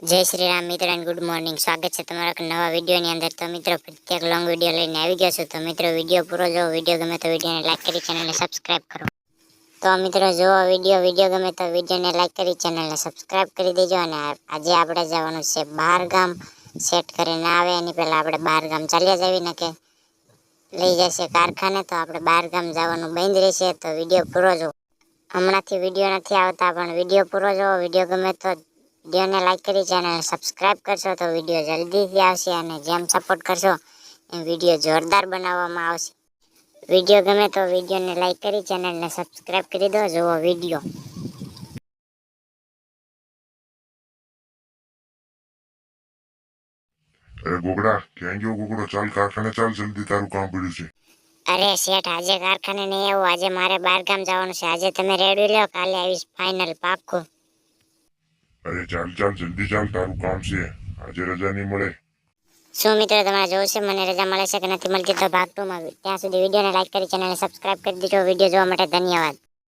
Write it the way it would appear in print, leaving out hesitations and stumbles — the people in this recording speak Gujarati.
जय श्री राम मित्र एंड गुड मॉर्निंग। स्वागत है तमारा नवा वीडियो ની અંદર। तो मित्रों प्रत्येक लॉन्ग वीडियो લઈને આવી ગયા છું। તો મિત્રો વિડિયો પૂરો જો, વિડિયો ગમે તો વિડિયોને લાઈક કરી ચેનલને સબસ્ક્રાઇબ કરો। તો મિત્રો જો વિડિયો ગમે તો વિડિયોને લાઈક કરી ચેનલને સબસ્ક્રાઇબ કરી દેજો। અને આજે આપણે જવાનું છે બહાર ગામ, સેટ કરીને આવે એની પહેલા આપણે બહાર ગામ ચાલ્યા જાવી ને કે લઈ જશે કારખાને। તો આપણે બહાર ગામ જવાનું બંધ રહેશે। તો વિડિયો પૂરો જો। હમણાંથી વિડિયો નથી આવતા પણ વિડિયો પૂરો જો। વિડિયો ગમે તો વિડિયોને લાઈક કરી ચેનલ સબસ્ક્રાઇબ કરશો તો વિડિયો જલ્દીથી આવશે। અને જેમ સપોર્ટ કરશો એમ વિડિયો જોરદાર બનાવવામાં આવશે। વિડિયો ગમે તો વિડિયોને લાઈક કરી ચેનલને સબસ્ક્રાઇબ કરી દો। જુઓ વિડિયો। अरे गोगड़ा क्या गयो गोगड़ो चाल कारखाने चाल जल्दी तारू काम पड़્યું છે। अरे सेठ આજે કારખાને નહીં આવું, આજે મારે બહાર ગામ જવાનું છે। આજે તમે રેડી લ્યો, કાલે આવીશ ફાઇનલ પાક્કું। अरे चाल चाल जल्दी चाल तारू काम છે, આજે રજા નહીં મળે। શું મિત્રો તમારે જોવું છે મને રજા મળે છે કે નથી મળતી? તો ભાગ 2 માં। ત્યાં સુધી વિડિયોને લાઈક કરી ચેનલને સબસ્ક્રાઇબ કરી દેજો। વિડિયો જોવા માટે ધન્યવાદ।